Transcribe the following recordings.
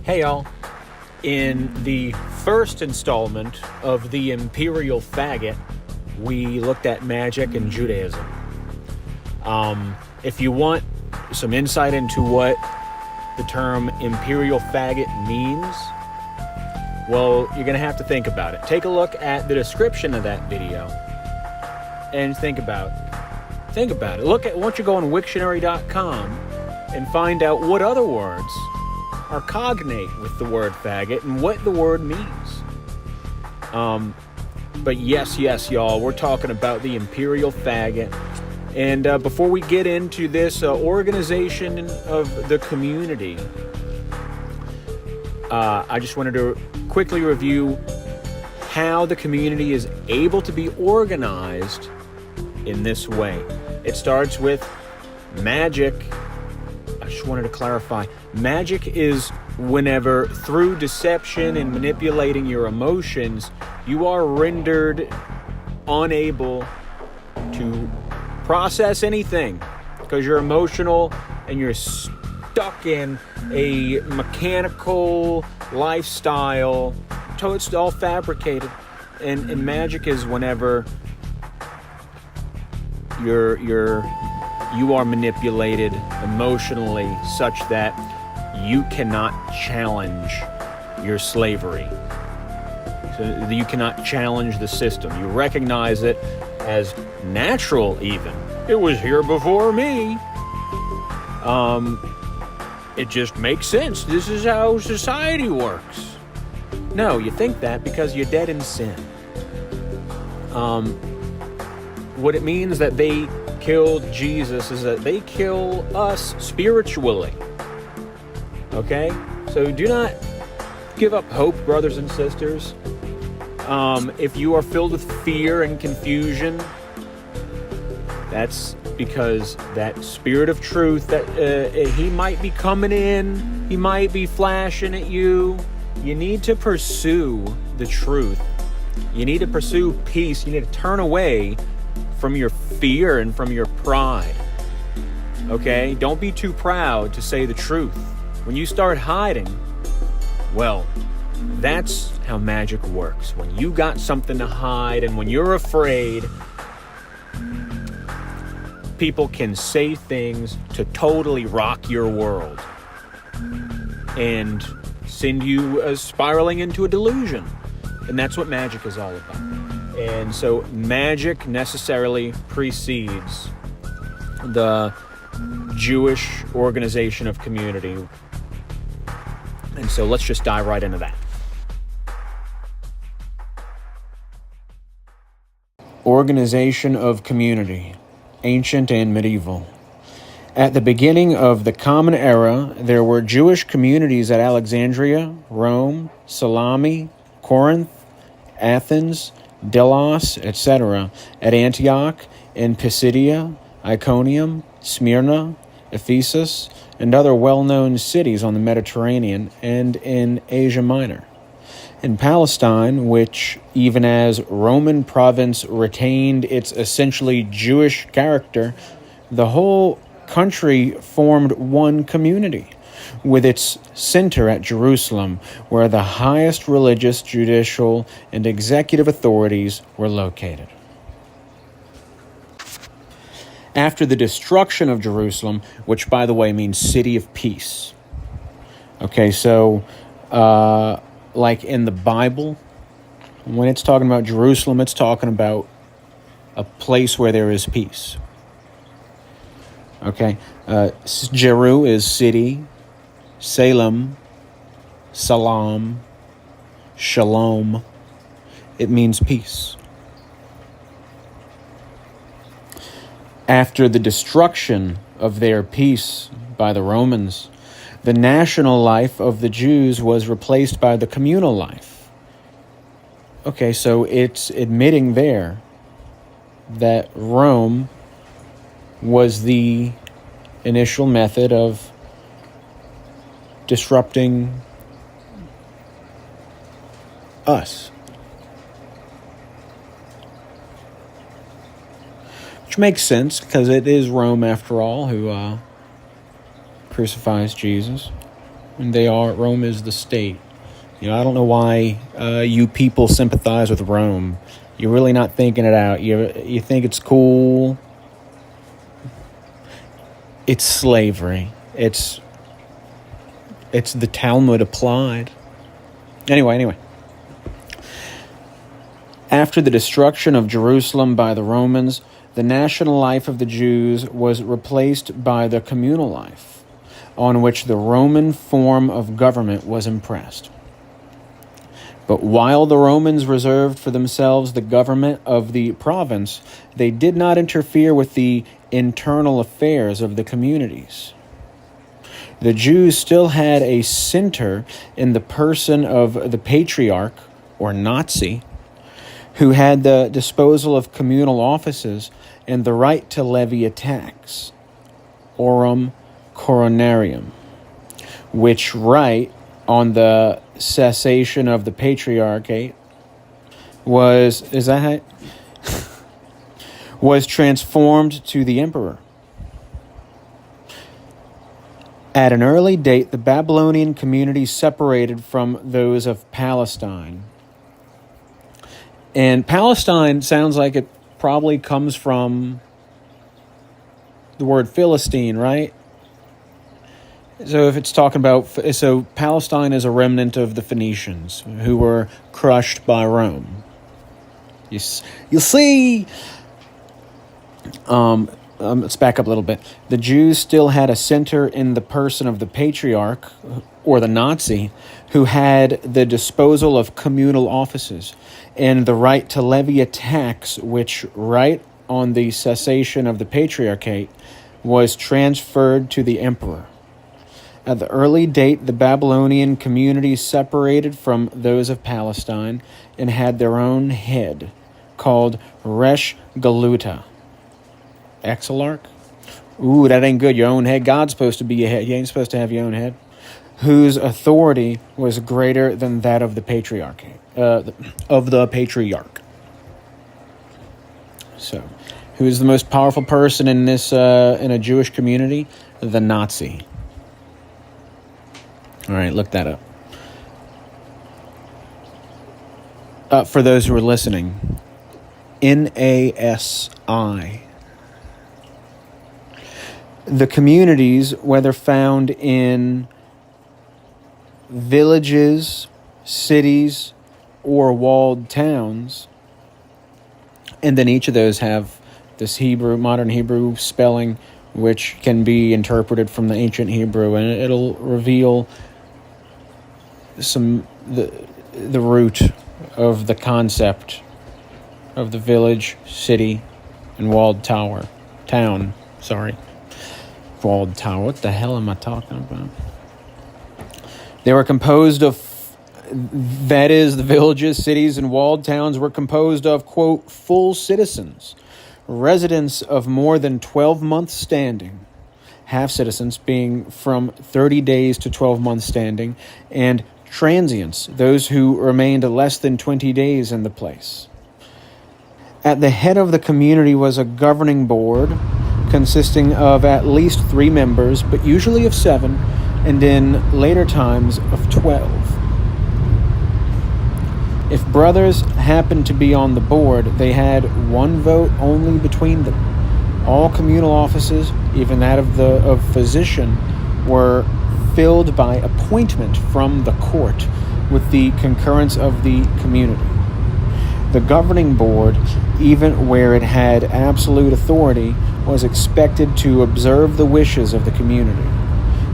Hey y'all, in the first installment of the Imperial Faggot, we looked at magic and Judaism. If you want some insight into what the term Imperial Faggot means, well, you're going to have to think about it. Take a look at the description of that video and think about it. Why don't you go on Wiktionary.com and find out what other words are cognate with the word faggot and what the word means. But yes, y'all, we're talking about the Imperial Faggot. And before we get into this organization of the community, I just wanted to quickly review how the community is able to be organized in this way. It starts with magic. I just wanted to clarify. Magic is whenever, through deception and manipulating your emotions, you are rendered unable to process anything because you're emotional and you're stuck in a mechanical lifestyle. So it's all fabricated. And magic is whenever you are manipulated emotionally such that you cannot challenge your slavery. So you cannot challenge the system. You recognize it as natural even. It was here before me. It just makes sense. This is how society works. No, you think that because you're dead in sin. What it means that they killed Jesus is that they kill us spiritually. Okay? So do not give up hope, brothers and sisters. If you are filled with fear and confusion, that's because that spirit of truth, that he might be coming in, he might be flashing at you. You need to pursue the truth. You need to pursue peace. You need to turn away from your fear and from your pride. Okay? Don't be too proud to say the truth. When you start hiding, well, that's how magic works. When you got something to hide and when you're afraid, people can say things to totally rock your world and send you spiraling into a delusion. And that's what magic is all about. And so magic necessarily precedes the Jewish organization of community. And so let's just dive right into that. Organization of community, ancient and medieval. At the beginning of the Common Era, there were Jewish communities at Alexandria, Rome, Salami, Corinth, Athens, Delos, etc., at Antioch, in Pisidia, Iconium, Smyrna, Ephesus, and other well-known cities on the Mediterranean and in Asia Minor. In Palestine, which, even as Roman province retained its essentially Jewish character, the whole country formed one community, with its center at Jerusalem, where the highest religious, judicial, and executive authorities were located. After the destruction of Jerusalem, which, by the way, means city of peace. Okay, so, like in the Bible, when it's talking about Jerusalem, it's talking about a place where there is peace. Okay, Jeru is city, Salem, Salam, Shalom. It means peace. After the destruction of their peace by the Romans, the national life of the Jews was replaced by the communal life. Okay, so it's admitting there that Rome was the initial method of disrupting us. Which makes sense, because it is Rome, after all, who crucifies Jesus. And Rome is the state. I don't know why you people sympathize with Rome. You're really not thinking it out. You think it's cool. It's slavery. It's the Talmud applied. Anyway. After the destruction of Jerusalem by the Romans, the national life of the Jews was replaced by the communal life, on which the Roman form of government was impressed. But while the Romans reserved for themselves the government of the province, they did not interfere with the internal affairs of the communities. The Jews still had a center in the person of the patriarch, or Nazi, who had the disposal of communal offices and the right to levy a tax, aurum coronarium, which right, on the cessation of the patriarchate, was transformed to the emperor. At an early date, the Babylonian community separated from those of Palestine. And Palestine sounds like it probably comes from the word Philistine, right? So if it's talking about, so Palestine is a remnant of the Phoenicians who were crushed by Rome. You'll see. Let's back up a little bit. The Jews still had a center in the person of the patriarch, or the Nazi, who had the disposal of communal offices and the right to levy a tax, which, right on the cessation of the patriarchate, was transferred to the emperor. At the early date, the Babylonian community separated from those of Palestine and had their own head, called Resh Galuta. Exilarch? Ooh, that ain't good. Your own head. God's supposed to be your head. You ain't supposed to have your own head. Whose authority was greater than that of the patriarch. So, who is the most powerful person in this in a Jewish community? The Nazi. All right, look that up. For those who are listening, NASI. The communities, whether found in villages, cities, or walled towns, and then each of those have this modern Hebrew spelling, which can be interpreted from the ancient Hebrew, and it'll reveal the root of the concept of the village, city, and walled town. Walled tower. What the hell am I talking about? They were composed of, that is, the villages, cities, and walled towns were composed of, quote, full citizens, residents of more than 12 months standing, half citizens being from 30 days to 12 months standing, and transients, those who remained less than 20 days in the place. At the head of the community was a governing board consisting of at least 3 members, but usually of 7, and in later times of 12. If brothers happened to be on the board, they had 1 vote only between them. All communal offices, even that of physician, were filled by appointment from the court with the concurrence of the community. The governing board, even where it had absolute authority, was expected to observe the wishes of the community.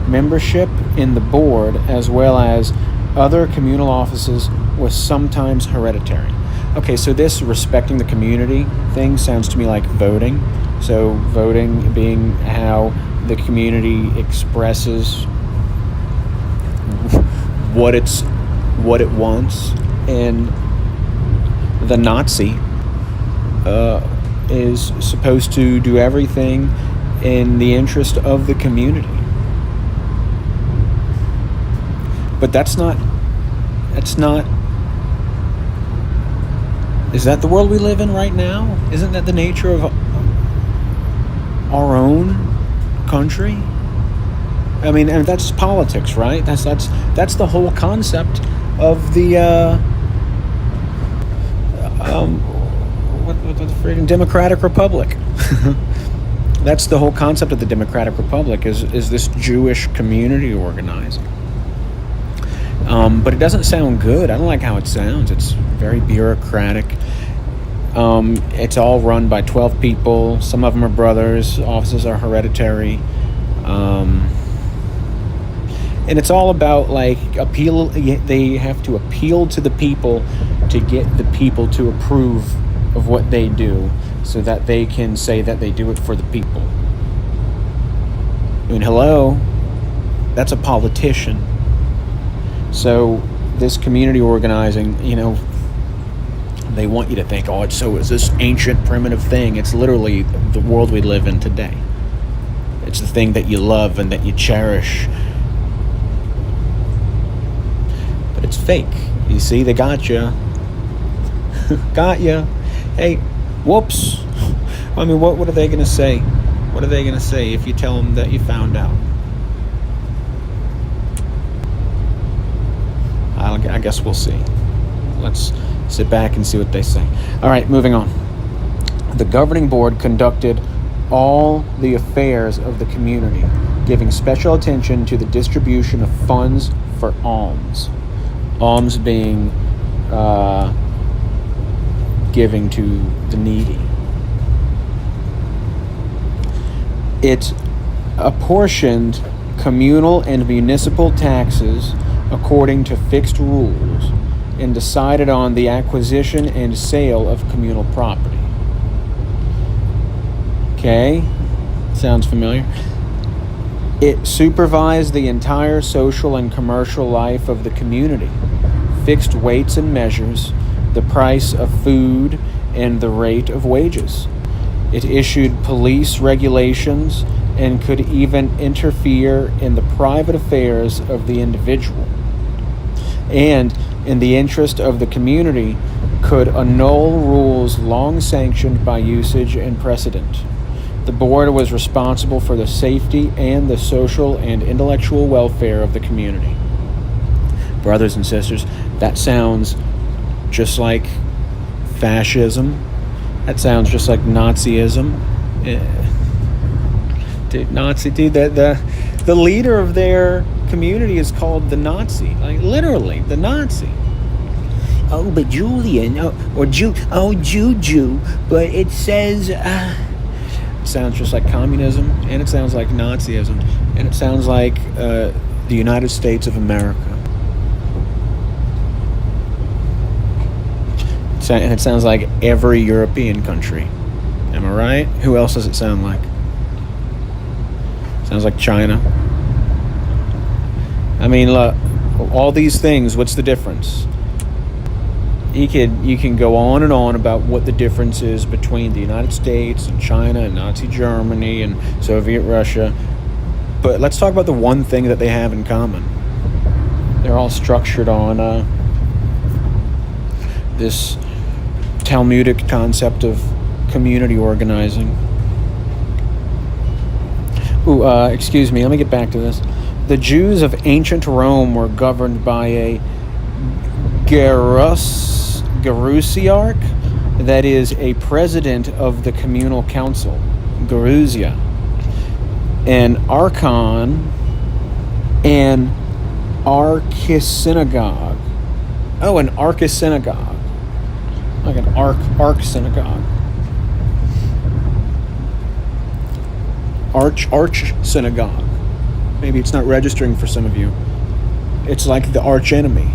Membership in the board, as well as other communal offices, was sometimes hereditary. Okay, so this respecting the community thing sounds to me like voting. So voting being how the community expresses what it wants, and the Nazi is supposed to do everything in the interest of the community. But that's not Is that the world we live in right now? Isn't that the nature of our own country? I mean, and that's politics, right? That's the whole concept of the what the freaking Democratic Republic. That's the whole concept of the Democratic Republic is this Jewish community organizing. But it doesn't sound good. I don't like how it sounds. It's very bureaucratic. It's all run by 12 people. Some of them are brothers. Offices are hereditary. And it's all about like appeal. They have to appeal to the people to get the people to approve of what they do, so that they can say that they do it for the people. I mean, hello, that's a politician. So this community organizing, they want you to think, oh, it's this ancient primitive thing. It's literally the world we live in today. It's the thing that you love and that you cherish. But it's fake. You see, they got you. Got you. Hey, whoops. I mean, what are they going to say? What are they going to say if you tell them that you found out? I guess we'll see. Let's sit back and see what they say. All right, moving on. The governing board conducted all the affairs of the community, giving special attention to the distribution of funds for alms. Alms being giving to the needy. It apportioned communal and municipal taxes according to fixed rules and decided on the acquisition and sale of communal property. Okay, sounds familiar. It supervised the entire social and commercial life of the community, fixed weights and measures, the price of food, and the rate of wages. It issued police regulations and could even interfere in the private affairs of the individual. And, in the interest of the community, could annul rules long sanctioned by usage and precedent. The board was responsible for the safety and the social and intellectual welfare of the community. Brothers and sisters, that sounds just like fascism. That sounds just like Nazism. The leader of their community is called the Nazi. Like, literally, the Nazi. Oh, but Julian, Juju, but it says... It sounds just like communism, and it sounds like Nazism, and it sounds like the United States of America. And it sounds like every European country. Am I right? Who else does it sound like? Sounds like China. I mean, look, all these things, what's the difference? You can go on and on about what the difference is between the United States and China and Nazi Germany and Soviet Russia. But let's talk about the one thing that they have in common. They're all structured on this Talmudic concept of community organizing. Excuse me, let me get back to this. The Jews of ancient Rome were governed by a Gerusiarch, that is, a president of the communal council, Gerusia, an archon, an archisynagogue. Oh, an archisynagogue. Like an arch synagogue. Arch synagogue. Maybe it's not registering for some of you. It's like the arch enemy.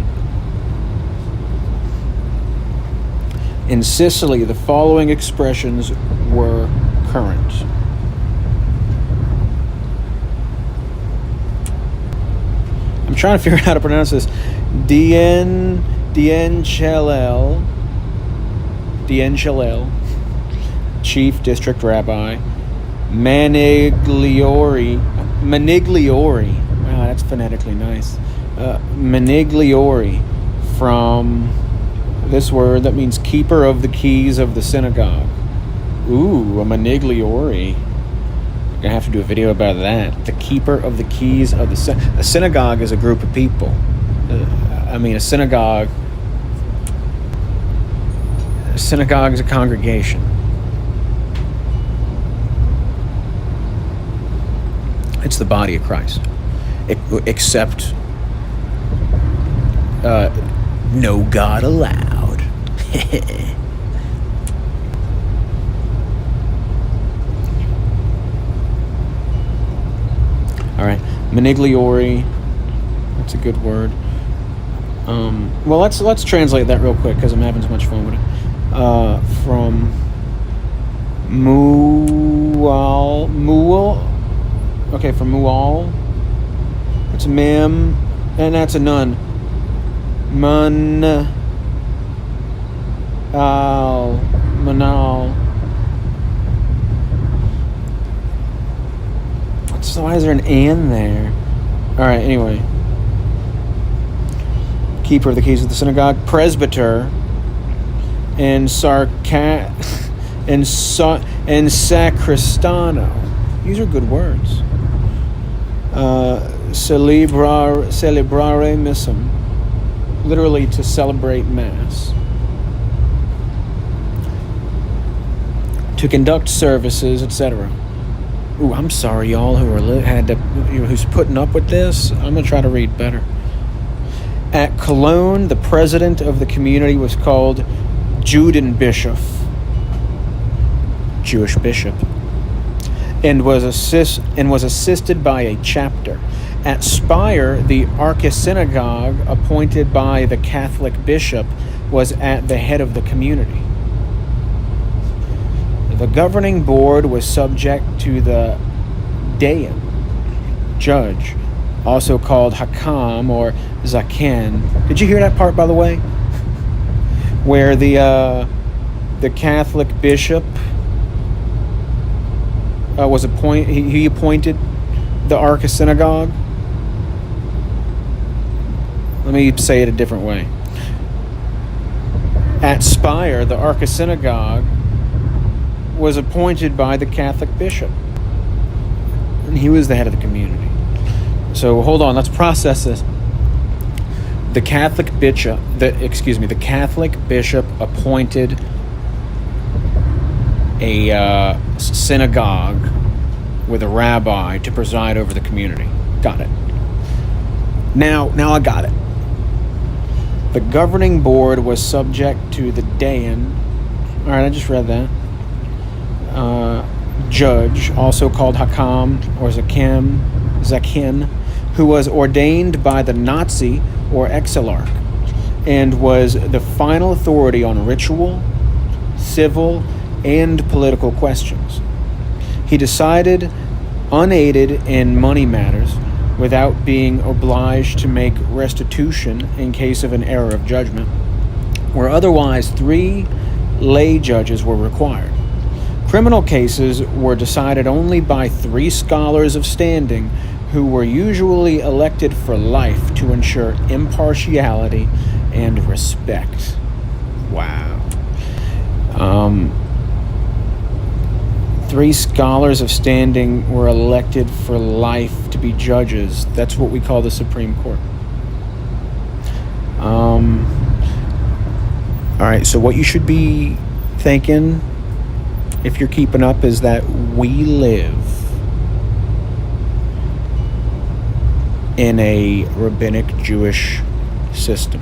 In Sicily, the following expressions were current. I'm trying to figure out how to pronounce this. Dienchelel, Chief District Rabbi. Manigliori. Wow, that's phonetically nice. Manigliori from this word that means keeper of the keys of the synagogue. Ooh, a manigliore. I'm going to have to do a video about that. The keeper of the keys of the synagogue. A synagogue is a group of people. A synagogue is a congregation. It's the body of Christ. Except no God allowed. All right, manigliore. That's a good word. Well, let's translate that real quick because I'm having so much fun with it. From mual. Okay, from mual. It's a mem, and that's a nun. Manal. So why is there an "and" there? All right. Anyway, keeper of the keys of the synagogue, presbyter, and sacristano. These are good words. Celebrare missum, literally to celebrate mass. To conduct services, etc. Ooh, I'm sorry, y'all who's putting up with this. I'm gonna try to read better. At Cologne, the president of the community was called Judenbischof, Jewish bishop, and was assisted by a chapter. At Speyer, the archisynagogue, appointed by the Catholic bishop, was at the head of the community. The governing board was subject to the Dayan, judge, also called Hakam or Zaken. Did you hear that part, by the way? Where the Catholic bishop was he appointed the archisynagogue. Let me say it a different way. At Speyer, the archisynagogue was appointed by the Catholic bishop, and he was the head of the community. So hold on, let's process this. The Catholic bishop appointed a synagogue with a rabbi to preside over the community. Got it. Now I got it. The governing board was subject to the Dayan. All right, I just read that. Judge, also called Hakam or Zakin, who was ordained by the Nazi or Exilarch, and was the final authority on ritual, civil, and political questions. He decided unaided in money matters without being obliged to make restitution in case of an error of judgment, where otherwise 3 lay judges were required. Criminal cases were decided only by 3 scholars of standing who were usually elected for life to ensure impartiality and respect. Wow. 3 scholars of standing were elected for life to be judges. That's what we call the Supreme Court. All right, so what you should be thinking, if you're keeping up, is that we live in a rabbinic Jewish system.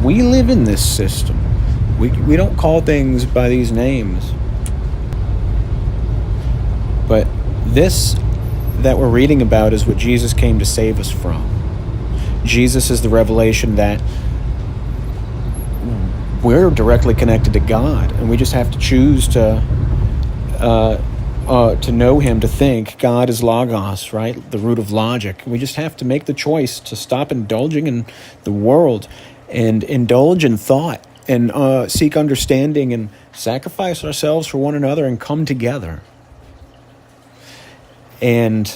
We live in this system. We don't call things by these names. But this that we're reading about is what Jesus came to save us from. Jesus is the revelation that we're directly connected to God, and we just have to choose to know Him, to think. God is logos, right? The root of logic. We just have to make the choice to stop indulging in the world and indulge in thought and seek understanding and sacrifice ourselves for one another and come together. And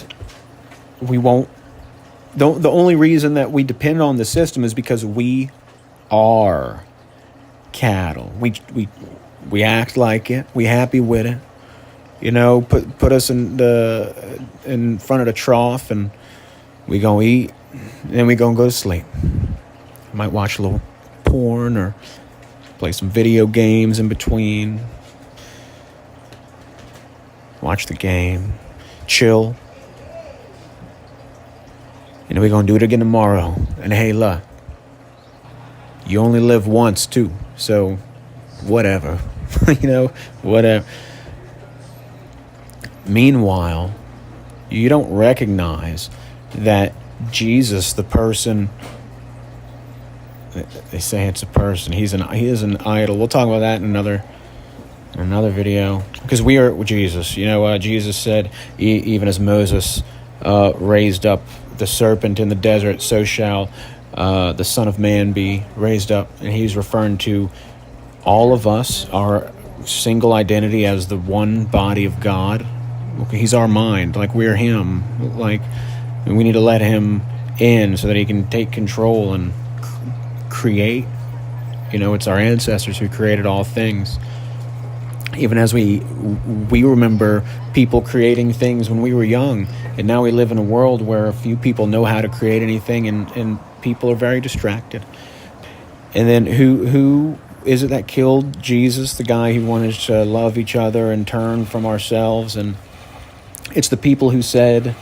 we won't The only reason that we depend on the system is because we are cattle. We act like it. We happy with it. Put us in front of the trough, and we gonna eat, and then we gonna go to sleep. Might watch a little porn or play some video games in between. Watch the game, chill. And we're gonna do it again tomorrow. And hey, look, you only live once too, so whatever, whatever. Meanwhile, you don't recognize that Jesus, the person, they say it's a person. He is an idol. We'll talk about that in another video, because we are Jesus. Jesus said, even as Moses raised up the serpent in the desert, so shall the Son of Man be raised up. And he's referring to all of us, our single identity as the one body of God. Okay, he's our mind, like we're him. Like, we need to let him in so that he can take control and create. It's our ancestors who created all things. Even as we remember people creating things when we were young, and now we live in a world where a few people know how to create anything, and people are very distracted. And then who is it that killed Jesus, the guy who wanted to love each other and turn from ourselves? And it's the people who said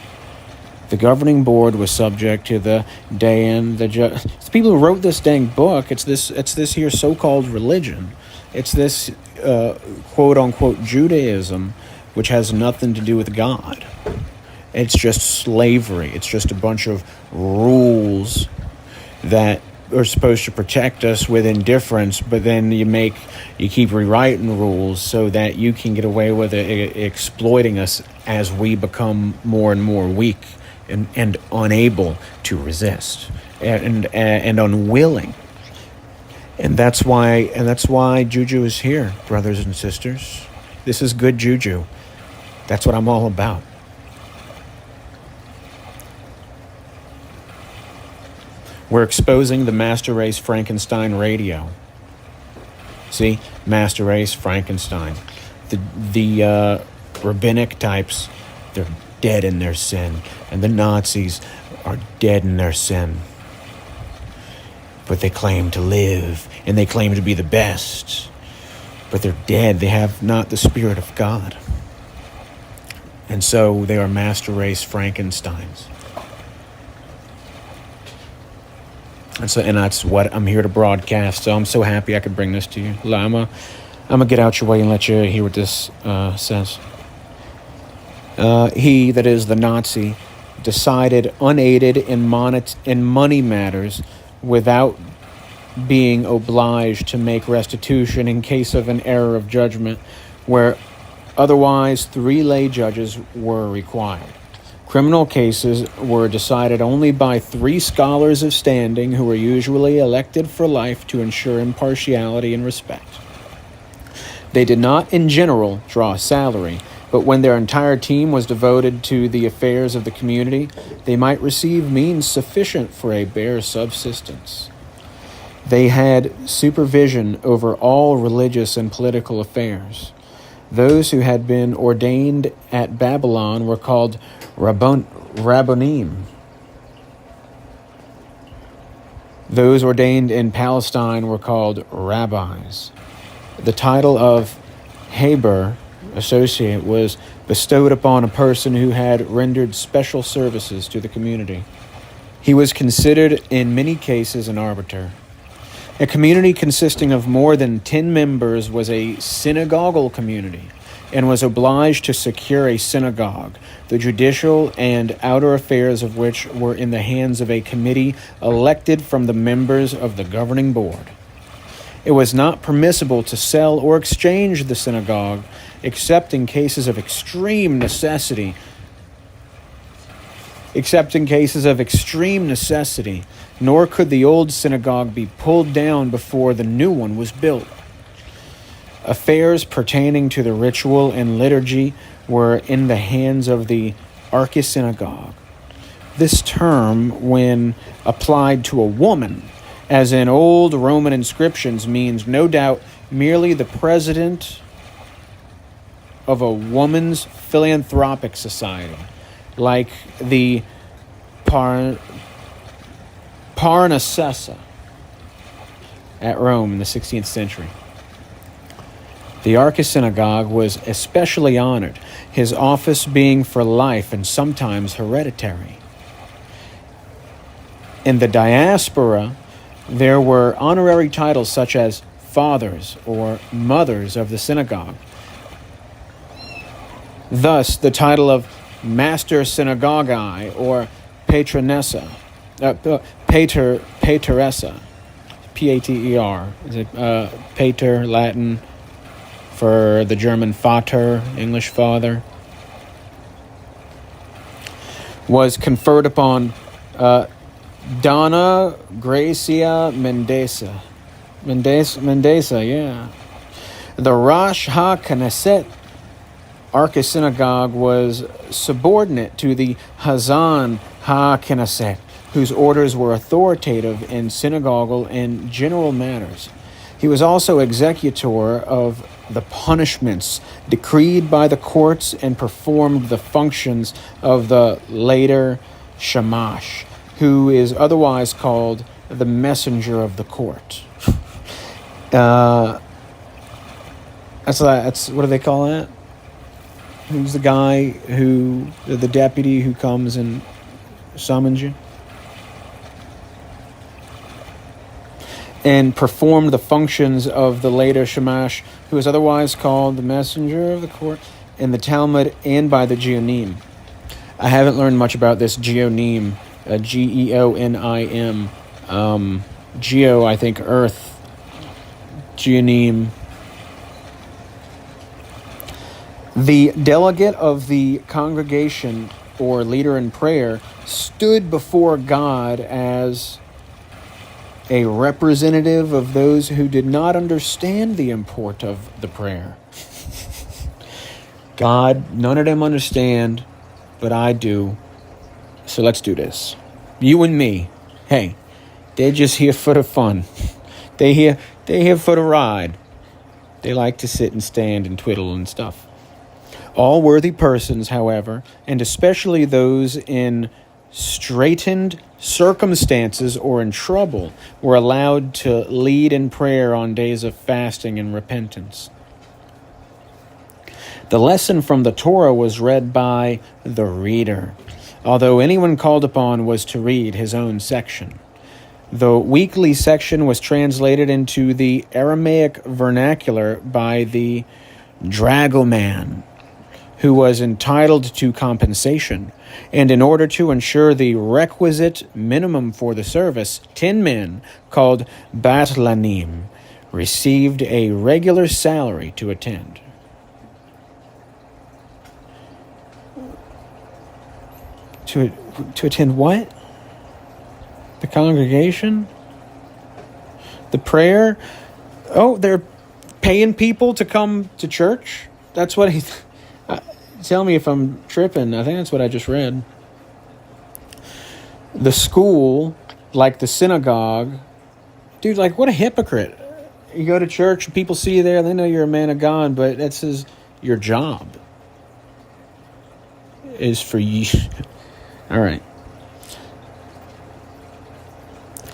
the governing board was subject to the Dayan, it's the people who wrote this dang book. It's this here so-called religion. It's this quote-unquote Judaism, which has nothing to do with God. It's just slavery. It's just a bunch of rules that are supposed to protect us with indifference, but then you keep rewriting the rules so that you can get away with exploiting us as we become more and more weak and unable to resist and unwilling. And that's why juju is here, brothers and sisters. This is good juju. That's what I'm all about. We're exposing the master race Frankenstein radio. See? Master race Frankenstein. The rabbinic types, they're dead in their sin. And the Nazis are dead in their sin. But they claim to live, and they claim to be the best. But they're dead. They have not the Spirit of God. And so they are master race Frankensteins. And that's what I'm here to broadcast. So I'm so happy I could bring this to you. I'm gonna get out your way and let you hear what this says. He, that is the Nazi, decided unaided in money matters without being obliged to make restitution in case of an error of judgment, where otherwise 3 lay judges were required. Criminal cases were decided only by 3 scholars of standing who were usually elected for life to ensure impartiality and respect. They did not, in general, draw a salary, but when their entire team was devoted to the affairs of the community, they might receive means sufficient for a bare subsistence. They had supervision over all religious and political affairs. Those who had been ordained at Babylon were called Rabbonim. Those ordained in Palestine were called rabbis. The title of Haber, associate, was bestowed upon a person who had rendered special services to the community. He was considered in many cases an arbiter. A community consisting of more than 10 members was a synagogal community and was obliged to secure a synagogue, the judicial and outer affairs of which were in the hands of a committee elected from the members of the governing board. It was not permissible to sell or exchange the synagogue except in cases of extreme necessity, nor could the old synagogue be pulled down before the new one was built. Affairs pertaining to the ritual and liturgy were in the hands of the archisynagogue. This term, when applied to a woman, as in old Roman inscriptions, means no doubt merely the president of a woman's philanthropic society, like the Parnasessa at Rome in the 16th century. The archisynagogue was especially honored, his office being for life and sometimes hereditary. In the diaspora, there were honorary titles such as fathers or mothers of the synagogue. Thus, the title of Master Synagogae or Patronessa, Pateressa, P-A-T-E-R, is it Pater, Latin for the German Vater, English father, was conferred upon Donna Gracia Mendesa. Mendesa, yeah. The Rosh HaKnesset Archisynagogue was subordinate to the Hazan HaKnesset, whose orders were authoritative in synagogal and general matters. He was also executor of the punishments decreed by the courts and performed the functions of the later Shamash, who is otherwise called the messenger of the court. That's what do they call that? Who's the guy the deputy who comes and summons you? And performed the functions of the later Shamash, who is otherwise called the messenger of the court, in the Talmud and by the Geonim. I haven't learned much about this Geonim, Geonim. Geo, I think, earth. Geonim. The delegate of the congregation, or leader in prayer, stood before God as a representative of those who did not understand the import of the prayer. God, none of them understand, but I do. So let's do this. You and me. Hey, they're just here for the fun. They're here for the ride. They like to sit and stand and twiddle and stuff. All worthy persons, however, and especially those in straitened circumstances or in trouble, were allowed to lead in prayer on days of fasting and repentance. The lesson from the Torah was read by the reader, although anyone called upon was to read his own section. The weekly section was translated into the Aramaic vernacular by the dragoman, who was entitled to compensation, and in order to ensure the requisite minimum for the service, 10 men, called batlanim, received a regular salary to attend. To attend what? The congregation? The prayer? Oh, they're paying people to come to church? That's what he... Tell me if I'm tripping. I think that's what I just read. The school, like the synagogue, dude, like what a hypocrite. You go to church and people see you there, they know you're a man of God, but that's your job is for you. All right.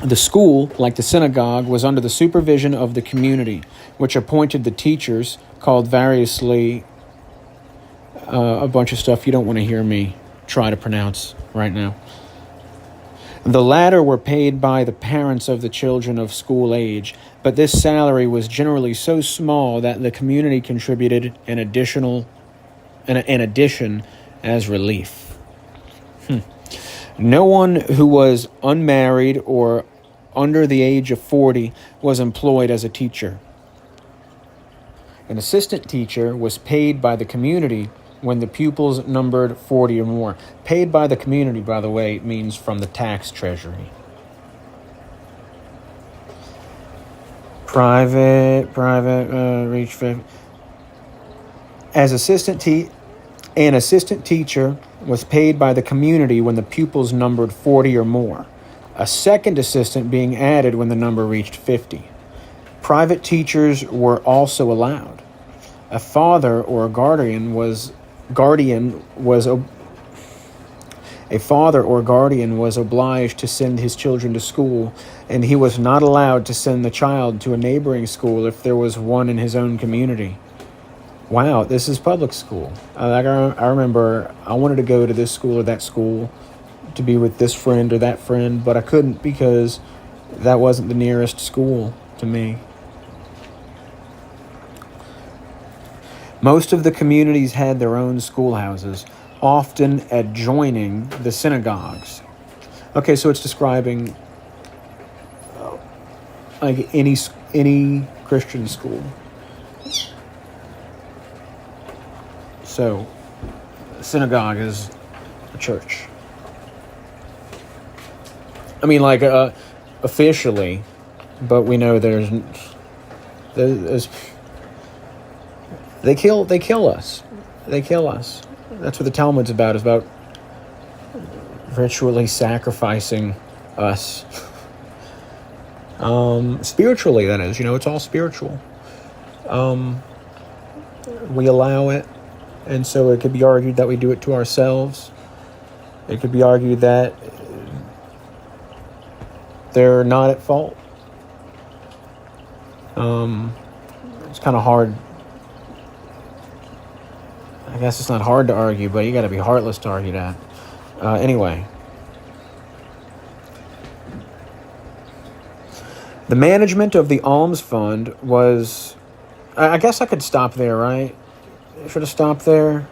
The school, like the synagogue, was under the supervision of the community, which appointed the teachers, called variously a bunch of stuff you don't want to hear me try to pronounce right now. The latter were paid by the parents of the children of school age, but this salary was generally so small that the community contributed an addition as relief. No one who was unmarried or under the age of 40 was employed as a teacher. An assistant teacher was paid by the community when the pupils numbered 40 or more. Paid by the community, by the way, means from the tax treasury. Private, reach 50. As assistant An assistant teacher was paid by the community when the pupils numbered 40 or more, a second assistant being added when the number reached 50. Private teachers were also allowed. A father or a guardian was obliged to send his children to school, and he was not allowed to send the child to a neighboring school if there was one in his own community. Wow, this is public school. I remember I wanted to go to this school or that school to be with this friend or that friend, but I couldn't because that wasn't the nearest school to me. Most of the communities had their own schoolhouses, often adjoining the synagogues. Okay, so it's describing like any Christian school. So, synagogue is a church. I mean, like officially, but we know there's they kill us. They kill us. That's what the Talmud's about. It's about ritually sacrificing us. Spiritually, that is. It's all spiritual. We allow it. And so it could be argued that we do it to ourselves. It could be argued that they're not at fault. It's kind of hard. I guess it's not hard to argue, but you got to be heartless to argue that. Anyway. The management of the alms fund was... I guess I could stop there, right? Should have stopped there.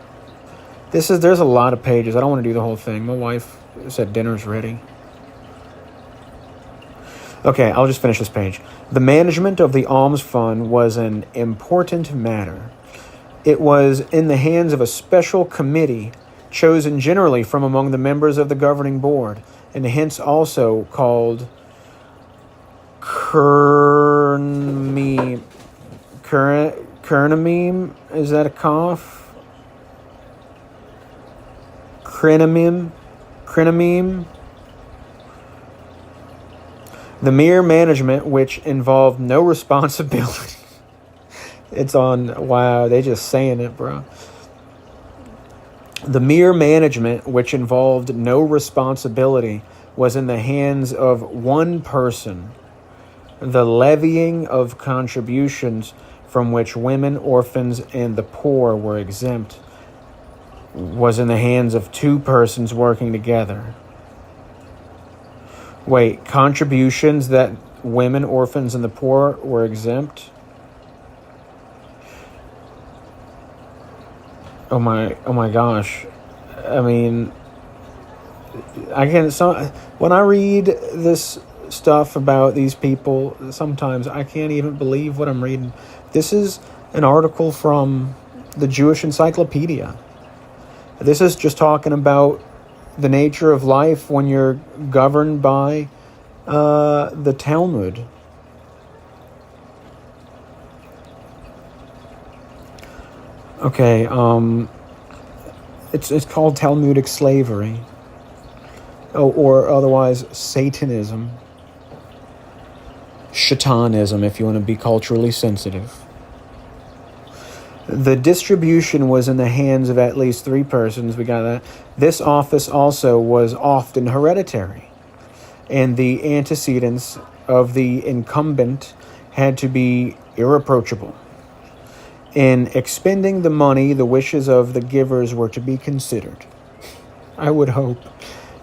There's a lot of pages. I don't want to do the whole thing. My wife said dinner's ready. Okay, I'll just finish this page. The management of the alms fund was an important matter. It was in the hands of a special committee chosen generally from among the members of the governing board, and hence also called Kernamim, is that a cough? Krenamim. The mere management, which involved no responsibility. It's on, wow, they just saying it, bro. The mere management, which involved no responsibility, was in the hands of one person. The levying of contributions from which women, orphans, and the poor were exempt was in the hands of two persons working together. Wait, contributions that women, orphans, and the poor were exempt? Oh my gosh. I mean, when I read this stuff about these people, sometimes I can't even believe what I'm reading. This is an article from the Jewish Encyclopedia. This is just talking about the nature of life when you're governed by the Talmud. Okay, it's called Talmudic slavery, or otherwise Satanism. Shatanism, if you want to be culturally sensitive. The distribution was in the hands of at least three persons. We got that. This office also was often hereditary, and the antecedents of the incumbent had to be irreproachable. In expending the money, the wishes of the givers were to be considered. I would hope.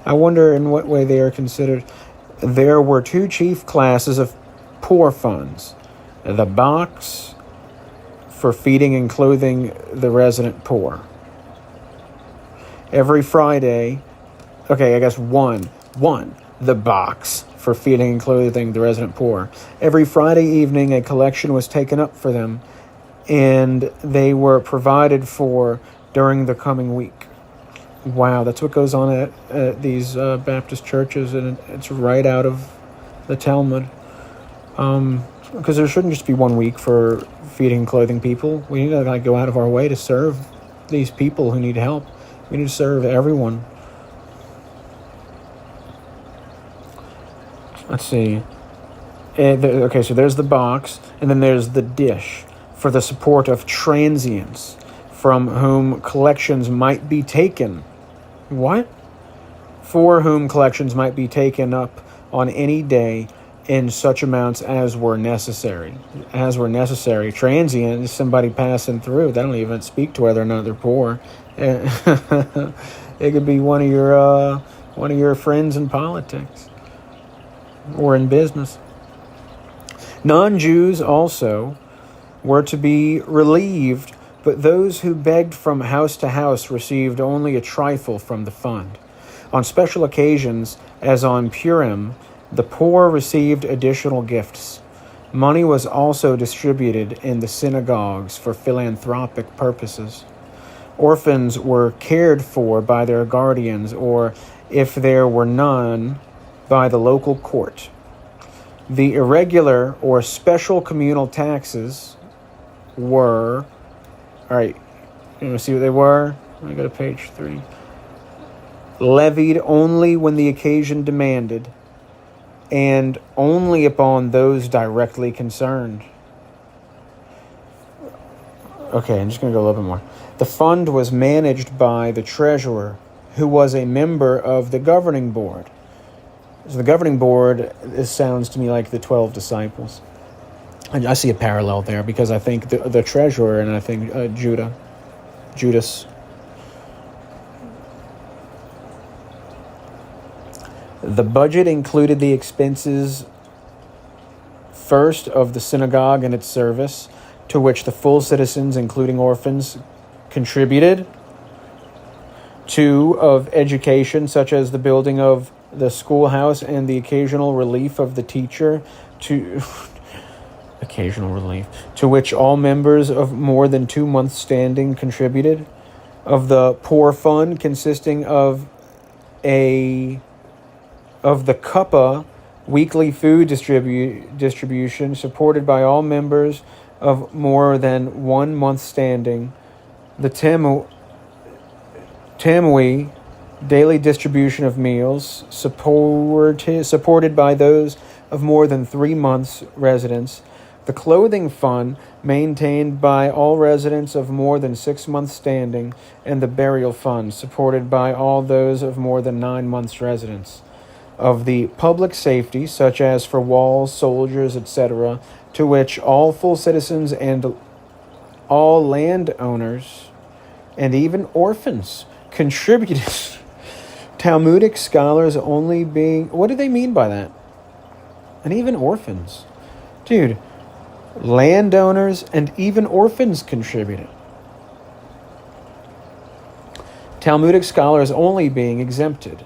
I wonder in what way they are considered. There were two chief classes of poor funds. The box for feeding and clothing the resident poor. Every Friday, the box for feeding and clothing the resident poor. Every Friday evening, a collection was taken up for them, and they were provided for during the coming week. Wow, that's what goes on at these Baptist churches, and it's right out of the Talmud. Because there shouldn't just be 1 week for feeding and clothing people. We need to go out of our way to serve these people who need help. We need to serve everyone. Let's see. Okay, so there's the box, and then there's the dish for the support of transients from whom collections might be taken. What? For whom collections might be taken up on any day in such amounts as were necessary. As were necessary. Transient is somebody passing through. They don't even speak to whether or not they're poor. It could be one of your friends in politics or in business. Non-Jews also were to be relieved, but those who begged from house to house received only a trifle from the fund. On special occasions, as on Purim, the poor received additional gifts. Money was also distributed in the synagogues for philanthropic purposes. Orphans were cared for by their guardians, or, if there were none, by the local court. The irregular or special communal taxes were... All right, you want to see what they were? Let me go to page 3. Levied only when the occasion demanded, and only upon those directly concerned. Okay, I'm just going to go a little bit more. The fund was managed by the treasurer, who was a member of the governing board. So the governing board, this sounds to me like the 12 disciples. I see a parallel there because I think the treasurer and I think Judas. The budget included the expenses, first, of the synagogue and its service, to which the full citizens, including orphans, contributed. 2, of education, such as the building of the schoolhouse and the occasional relief of the teacher, to which all members of more than 2 months' standing contributed. Of the poor fund, consisting of the Cuppa weekly food distribution, supported by all members of more than 1 month standing. The Tamui daily distribution of meals, supported by those of more than 3 months' residence. The clothing fund, maintained by all residents of more than 6 months standing, and the burial fund, supported by all those of more than 9 months' residence. Of the public safety, such as for walls, soldiers, etc., to which all full citizens and all landowners, and even orphans, contributed. Talmudic scholars only being... What do they mean by that? And even orphans. Dude, landowners and even orphans contributed. Talmudic scholars only being accepted,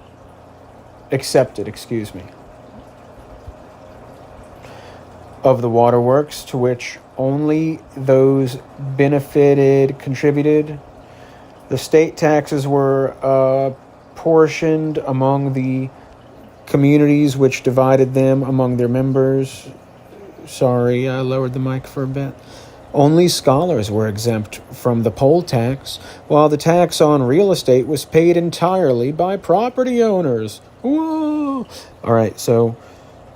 of the waterworks, to which only those benefited contributed. The state taxes were portioned among the communities, which divided them among their members. Sorry, I lowered the mic for a bit. Only scholars were exempt from the poll tax, while the tax on real estate was paid entirely by property owners. Whoa! All right, so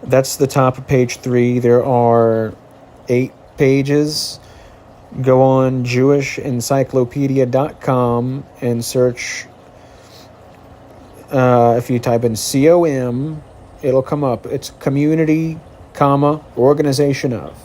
that's the top of page 3. There are 8 pages. Go on JewishEncyclopedia.com and search. If you type in COM, it'll come up. It's community, organization of.